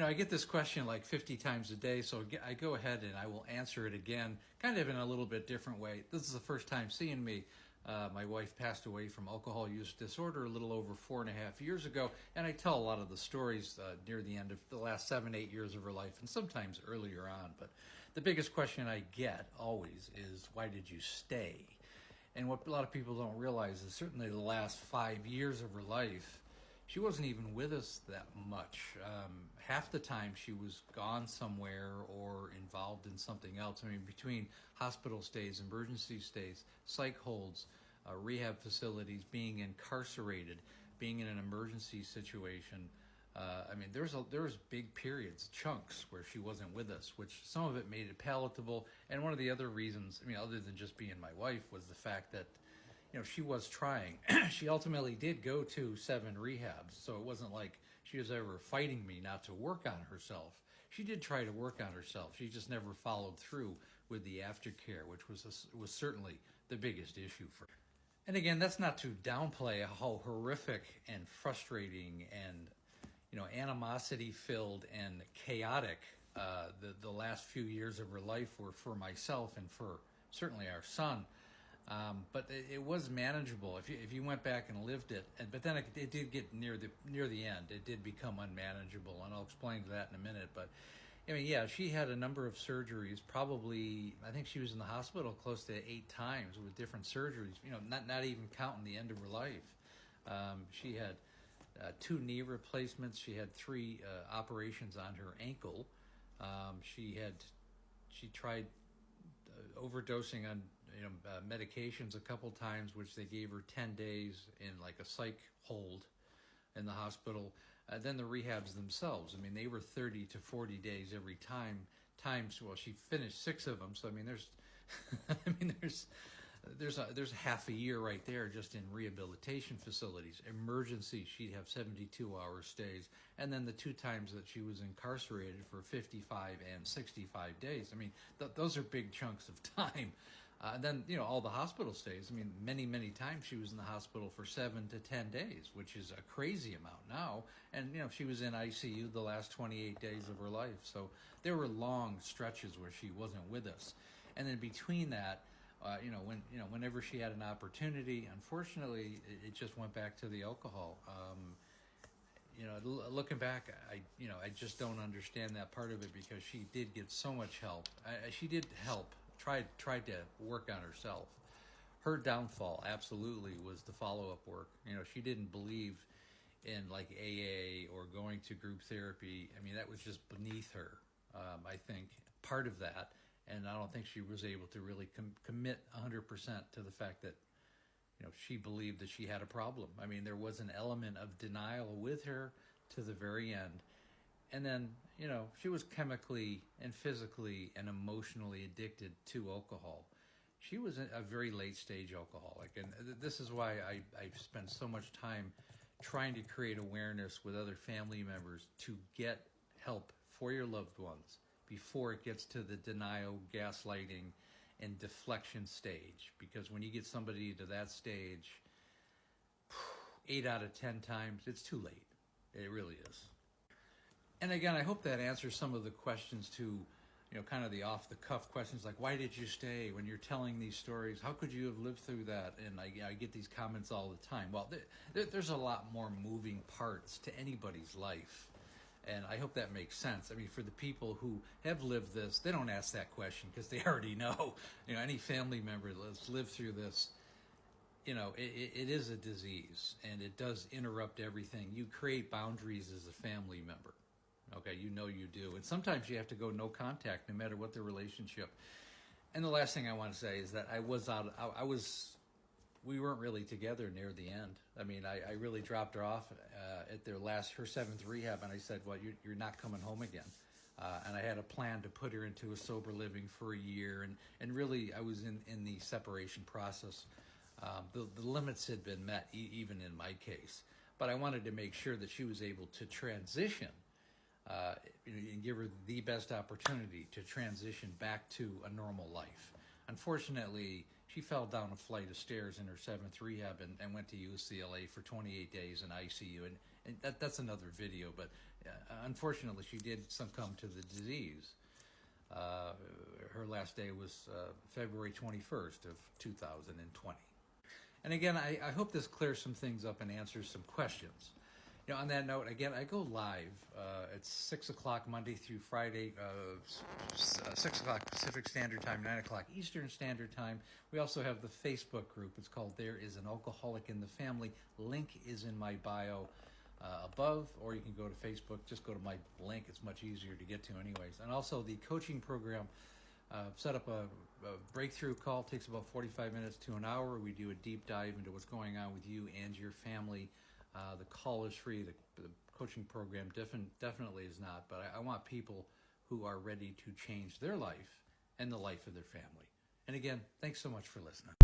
I get this question like 50 times a day, so I go ahead and I will answer it again, kind of in a little bit different way. This is the first time seeing me. My wife passed away from alcohol use disorder a little over 4.5 years ago, and I tell a lot of the stories near the end of the last 7, 8 years of her life, and sometimes earlier on. But the biggest question I get always is, why did you stay? And what a lot of people don't realize is certainly the last 5 years of her life, she wasn't even with us that much. Half the time she was gone somewhere or involved in something else. I mean, between hospital stays, emergency stays, psych holds, rehab facilities, being incarcerated, being in an emergency situation. I mean, there was big periods, chunks where she wasn't with us, which some of it made it palatable. And one of the other reasons, I mean, other than just being my wife, was the fact that she was trying. She ultimately did go to 7 rehabs, so it wasn't like she was ever fighting me not to work on herself. She did try to work on herself. She just never followed through with the aftercare, which was certainly the biggest issue for her. And again, that's not to downplay how horrific and frustrating and animosity-filled and chaotic the last few years of her life were for myself and for certainly our son. But it was manageable if you went back and lived it. But then it did get near the end. It did become unmanageable, and I'll explain that in a minute. But I mean, yeah, she had a number of surgeries. Probably, I think she was in the hospital close to 8 times with different surgeries. Not even counting the end of her life. She had 2 knee replacements. She had 3 operations on her ankle. She tried overdosing on medications a couple times, which they gave her 10 days in like a psych hold in the hospital. Then the rehabs themselves, I mean, they were 30 to 40 days every time. Well, she finished 6 of them, so I mean, there's half a year right there just in rehabilitation facilities. Emergency, she'd have 72-hour stays. And then the 2 times that she was incarcerated for 55 and 65 days. I mean, those are big chunks of time. And then, all the hospital stays. I mean, many, many times she was in the hospital for 7 to 10 days, which is a crazy amount now. And, she was in ICU the last 28 days of her life. So there were long stretches where she wasn't with us. And then between that, whenever she had an opportunity, unfortunately, it just went back to the alcohol. Looking back, I just don't understand that part of it, because she did get so much help. She did help, tried to work on herself. Her downfall absolutely was the follow-up work. She didn't believe in like AA or going to group therapy. I mean, that was just beneath her. I think part of that. And I don't think she was able to really commit 100% to the fact that, she believed that she had a problem. I mean, there was an element of denial with her to the very end. And then, she was chemically and physically and emotionally addicted to alcohol. She was a very late-stage alcoholic. And this is why I've spent so much time trying to create awareness with other family members to get help for your loved ones before it gets to the denial, gaslighting, and deflection stage. Because when you get somebody to that stage, 8 out of 10 times, it's too late. It really is. And again, I hope that answers some of the questions to, kind of the off-the-cuff questions, like, why did you stay when you're telling these stories? How could you have lived through that? And I get these comments all the time. Well, there's a lot more moving parts to anybody's life. And I hope that makes sense. I mean, for the people who have lived this, they don't ask that question because they already know. Any family member that's lived through this, it is a disease, and it does interrupt everything. You create boundaries as a family member. Okay, you do. And sometimes you have to go no contact, no matter what the relationship. And the last thing I want to say is that we weren't really together near the end. I mean, I really dropped her off at her 7th rehab, and I said, well, you're not coming home again. And I had a plan to put her into a sober living for a year, and really I was in the separation process. The limits had been met, even in my case. But I wanted to make sure that she was able to transition and give her the best opportunity to transition back to a normal life. Unfortunately, she fell down a flight of stairs in her 7th rehab and went to UCLA for 28 days in ICU And that's another video, but unfortunately she did succumb to the disease. Her last day was February 21st of 2020. And again, I hope this clears some things up and answers some questions. On that note, again, I go live at 6 o'clock Monday through Friday, 6 o'clock Pacific Standard Time, 9 o'clock Eastern Standard Time. We also have the Facebook group. It's called There Is an Alcoholic in the Family. Link is in my bio above, or you can go to Facebook. Just go to my link. It's much easier to get to anyways. And also the coaching program. Set up a breakthrough call. Takes about 45 minutes to an hour. We do a deep dive into what's going on with you and your family. The call is free. The coaching program definitely is not. But I want people who are ready to change their life and the life of their family. And again, thanks so much for listening.